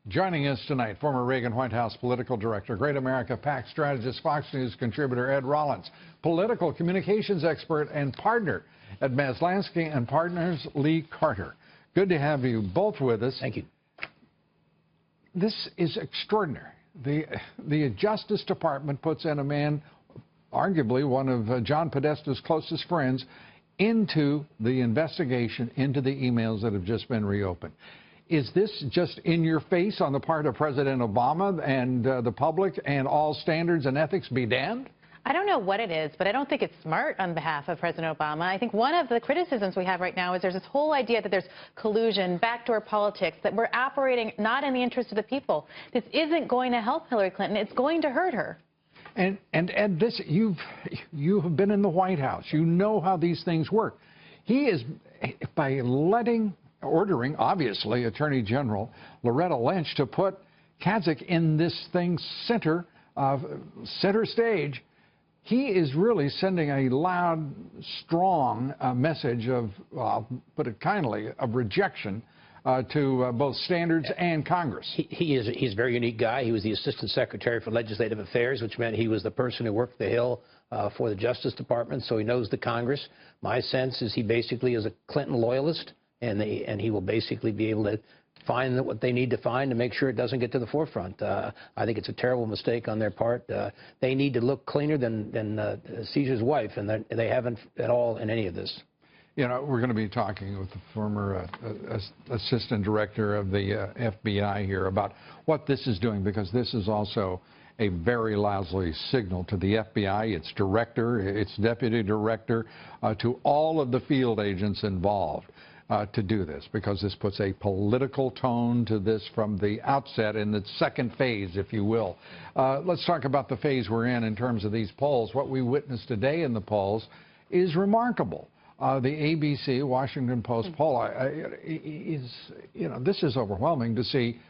Joining us tonight, former Reagan White House political director, Great America PAC strategist, Fox News contributor Ed Rollins, political communications expert and partner at Maslansky and Partners, Lee Carter. Good to have you both with us. Thank you. This is extraordinary. The Justice Department puts in a man, arguably one of John Podesta's closest friends, into the investigation, into the emails that have just been reopened. Is this just in your face on the part of President Obama and the public, and all standards and ethics be damned? I don't know what it is, but I don't think it's smart on behalf of President Obama. I think one of the criticisms we have right now is there's this whole idea that there's collusion, backdoor politics, that we're operating not in the interest of the people. This isn't going to help Hillary Clinton. It's going to hurt her. And Ed, this, you have been in the White House. You know how these things work. He is, by ordering, obviously, Attorney General Loretta Lynch to put Kazak in this thing's center stage. He is really sending a loud, strong message of, I'll put it kindly, of rejection to both standards and Congress. He's a very unique guy. He was the Assistant Secretary for Legislative Affairs, which meant he was the person who worked the Hill for the Justice Department, so he knows the Congress. My sense is he basically is a Clinton loyalist, and he will basically be able to find what they need to find to make sure it doesn't get to the forefront. I think it's a terrible mistake on their part. They need to look cleaner than Caesar's wife, and they haven't at all in any of this. You know, we're going to be talking with the former assistant director of the FBI here about what this is doing, because this is also a very lousy signal to the FBI, its director, its deputy director, to all of the field agents involved. To do this, because this puts a political tone to this from the outset in the second phase, if you will. Let's talk about the phase we're in terms of these polls. What we witnessed today in the polls is remarkable. The ABC Washington Post poll is, you know, this is overwhelming to see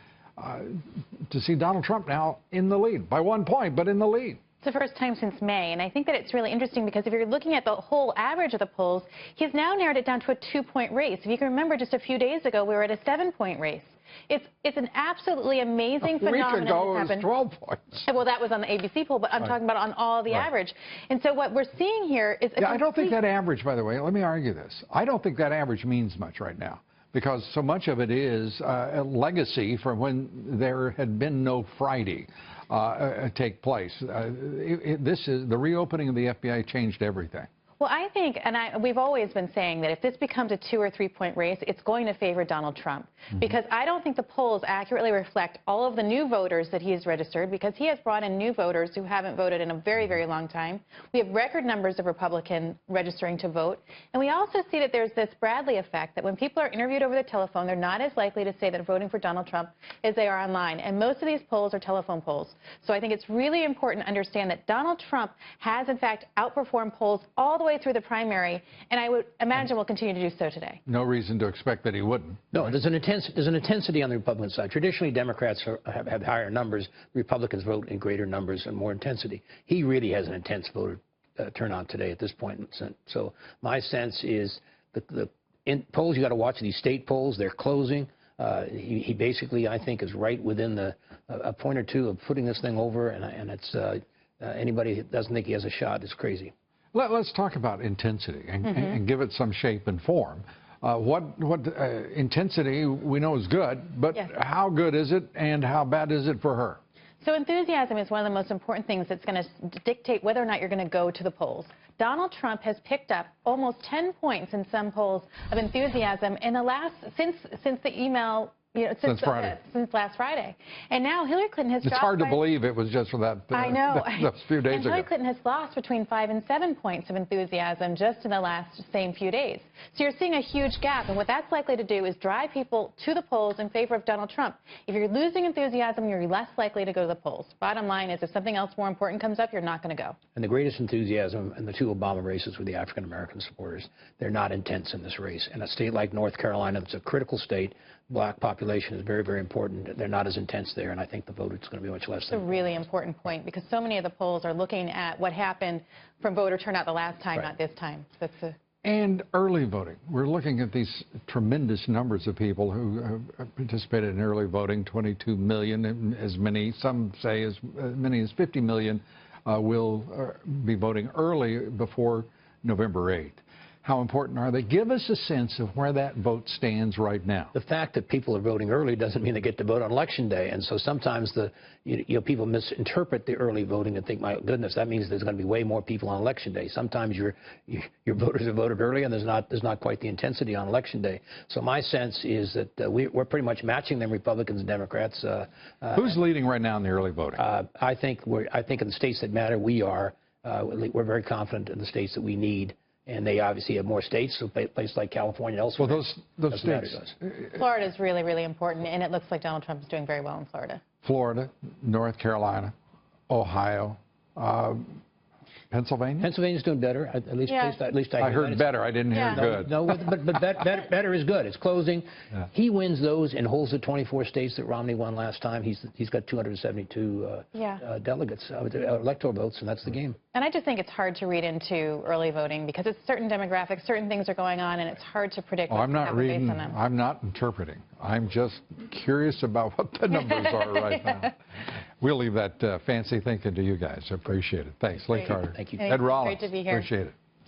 Donald Trump now in the lead by 1 point, but in the lead. It's the first time since May, and I think that it's really interesting because if you're looking at the whole average of the polls, he's now narrowed it down to a 2-point race. If you can remember, just a few days ago, we were at a 7-point race. It's an absolutely amazing phenomenon. A week ago, it was 12 points. Well, that was on the ABC poll, but I'm talking about on all the average. And so what we're seeing here is... I don't think that average, by the way, let me argue this. I don't think that average means much right now, because so much of it is a legacy from when there had been no Friday take place. This is the reopening of the FBI changed everything. Well, I think, and we've always been saying that if this becomes a 2- or 3-point race, it's going to favor Donald Trump. Because I don't think the polls accurately reflect all of the new voters that he has registered, because he has brought in new voters who haven't voted in a very, very long time. We have record numbers of Republicans registering to vote. And we also see that there's this Bradley effect, that when people are interviewed over the telephone, they're not as likely to say that they're voting for Donald Trump as they are online. And most of these polls are telephone polls. So I think it's really important to understand that Donald Trump has, in fact, outperformed polls all the way through the primary, and I would imagine will continue to do so today. No reason to expect that he wouldn't. No, there's an intensity on the Republican side. Traditionally, Democrats have higher numbers. Republicans vote in greater numbers and more intensity. He really has an intense voter turnout today at this point. So my sense is the polls, you got to watch these state polls. They're closing. He basically, I think, is right within a point or two of putting this thing over, and it's anybody that doesn't think he has a shot is crazy. Let's talk about intensity and give it some shape and form. Intensity we know is good, but how good is it and how bad is it for her? So enthusiasm is one of the most important things that's going to dictate whether or not you're going to go to the polls. Donald Trump has picked up almost 10 points in some polls of enthusiasm in the last, since the email, since last Friday. And now Hillary Clinton has dropped. It's hard to believe it was just for that I know. those few days ago. Hillary Clinton has lost between 5 and 7 points of enthusiasm just in the same few days. So you're seeing a huge gap, and what that's likely to do is drive people to the polls in favor of Donald Trump. If you're losing enthusiasm, you're less likely to go to the polls. Bottom line is, if something else more important comes up, you're not going to go. And the greatest enthusiasm in the 2 Obama races were the African-American supporters. They're not intense in this race. In a state like North Carolina, it's a critical state. Black population is very, very important. They're not as intense there, and I think the vote is going to be much less. It's a really important point, because so many of the polls are looking at what happened from voter turnout the last time, not this time. That's And early voting. We're looking at these tremendous numbers of people who have participated in early voting, 22 million, and as many, some say as many as 50 million will be voting early before November 8th. How important are they? Give us a sense of where that vote stands right now. The fact that people are voting early doesn't mean they get to vote on Election Day. And so sometimes people misinterpret the early voting and think, my goodness, that means there's going to be way more people on Election Day. Sometimes your voters have voted early and there's not quite the intensity on Election Day. So my sense is that we're pretty much matching them, Republicans and Democrats. Who's leading right now in the early voting? I think in the states that matter, we are. We're very confident in the states that we need. And they obviously have more states, so places like California and elsewhere. Well, those states. Florida is really, really important, and it looks like Donald Trump is doing very well in Florida. Florida, North Carolina, Ohio, Pennsylvania? Pennsylvania's doing better, at least I heard better. I didn't hear good. No, but better is good. It's closing. Yeah. He wins those and holds the 24 states that Romney won last time. He's got 272 delegates, electoral votes, and that's the game. And I just think it's hard to read into early voting because it's certain demographics, certain things are going on, and it's hard to predict. I'm not reading. I'm not interpreting. I'm just curious about what the numbers are right now. We'll leave that fancy thinking to you guys. Appreciate it. Thanks. Lee Carter. Thank you. Ed Rollins. Great to be here. Appreciate it.